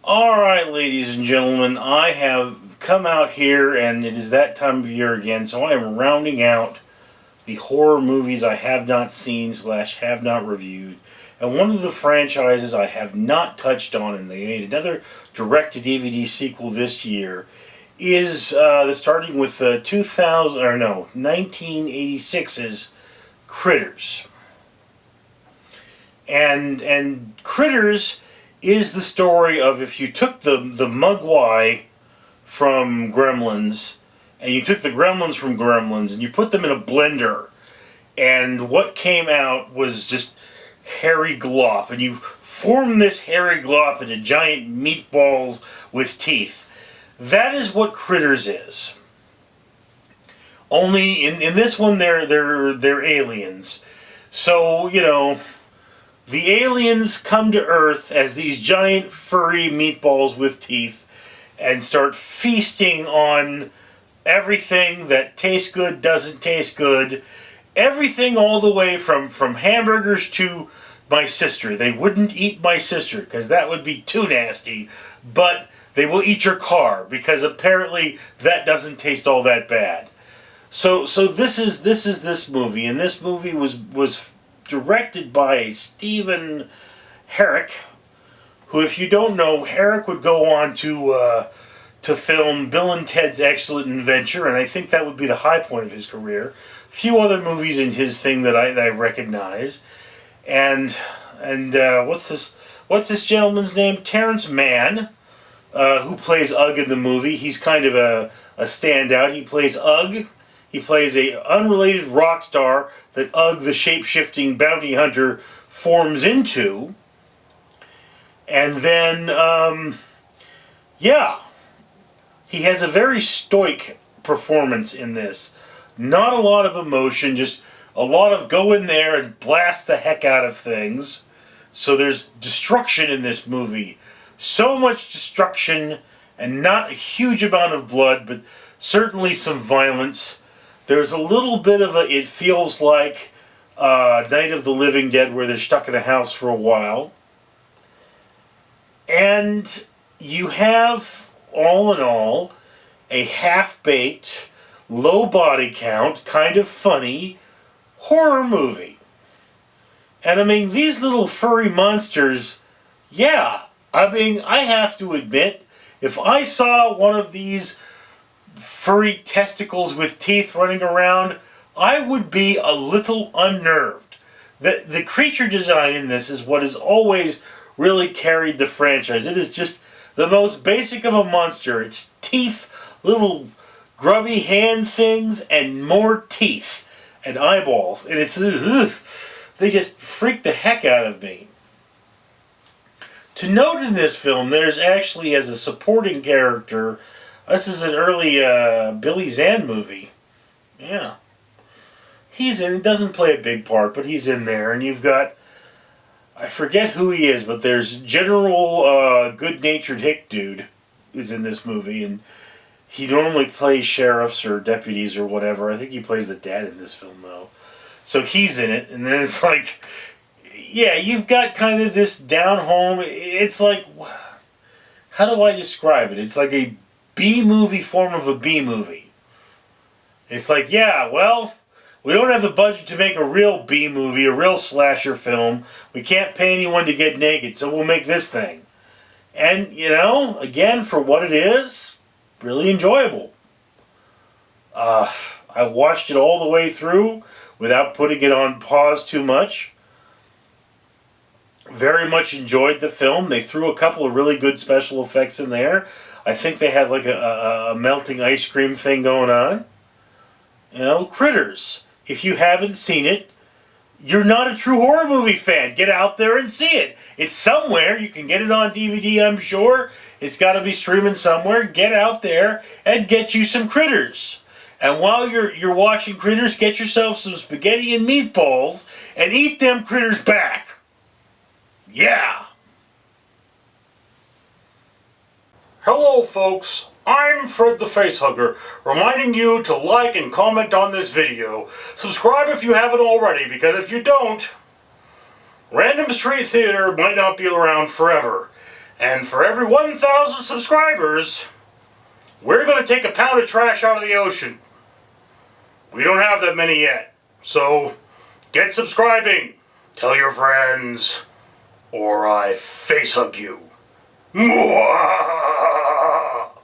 Alright, ladies and gentlemen, I have come out here and it is that time of year again, so I am rounding out the horror movies I have not seen / have not reviewed. And one of the franchises I have not touched on, and they made another direct-to-DVD sequel this year, is starting with 1986's Critters. And Critters is the story of if you took the Mogwai from Gremlins, and you took the Gremlins from Gremlins, and you put them in a blender, and what came out was just hairy glop, and you form this hairy glop into giant meatballs with teeth. That is what Critters is. Only in this one they're aliens. So, the aliens come to Earth as these giant furry meatballs with teeth and start feasting on everything that tastes good, doesn't taste good. Everything all the way from hamburgers to my sister. They wouldn't eat my sister because that would be too nasty, but they will eat your car because apparently that doesn't taste all that bad. So this is this movie, and this movie was directed by Stephen Herrick, who, if you don't know, Herrick would go on to film Bill and Ted's Excellent Adventure, and I think that would be the high point of his career. A few other movies in his thing that I recognize, and what's this gentleman's name? Terrence Mann, who plays Ugg in the movie. He's kind of a standout. He plays Ugg. He plays a unrelated rock star that Ugg, the shape-shifting bounty hunter, forms into. And then, he has a very stoic performance in this. Not a lot of emotion, just a lot of go in there and blast the heck out of things. So there's destruction in this movie. So much destruction, and not a huge amount of blood, but certainly some violence. There's a little bit of it feels like Night of the Living Dead, where they're stuck in a house for a while. And you have, all in all, a half-baked, low body count, kind of funny horror movie. And I mean, these little furry monsters, I have to admit, if I saw one of these furry testicles with teeth running around, I would be a little unnerved. The creature design in this is what has always really carried the franchise. It is just the most basic of a monster. It's teeth, little grubby hand things, and more teeth and eyeballs. And it's, they just freak the heck out of me. To note in this film, there's actually, as a supporting character, this is an early Billy Zahn movie. Yeah. He's in it. Doesn't play a big part, but he's in there. And you've got, I forget who he is, but there's General Good-Natured Hick Dude is in this movie. And he normally plays sheriffs or deputies or whatever. I think he plays the dad in this film, though. So he's in it. And then it's like, you've got kind of this down-home. It's like, how do I describe it? It's like a B-movie form of a B-movie. It's like, we don't have the budget to make a real B-movie, a real slasher film. We can't pay anyone to get naked, so we'll make this thing. And, again, for what it is, really enjoyable. I watched it all the way through without putting it on pause too much. Very much enjoyed the film. They threw a couple of really good special effects in there. I think they had like a melting ice cream thing going on. Critters. If you haven't seen it, you're not a true horror movie fan. Get out there and see it. It's somewhere. You can get it on DVD, I'm sure. It's got to be streaming somewhere. Get out there and get you some Critters. And while you're watching Critters, get yourself some spaghetti and meatballs and eat them Critters back. Yeah! Hello folks, I'm Fred the Facehugger, reminding you to like and comment on this video. Subscribe if you haven't already, because if you don't, Random Street Theater might not be around forever. And for every 1,000 subscribers, we're going to take a pound of trash out of the ocean. We don't have that many yet. So, get subscribing. Tell your friends, or I face hug you. Mwah!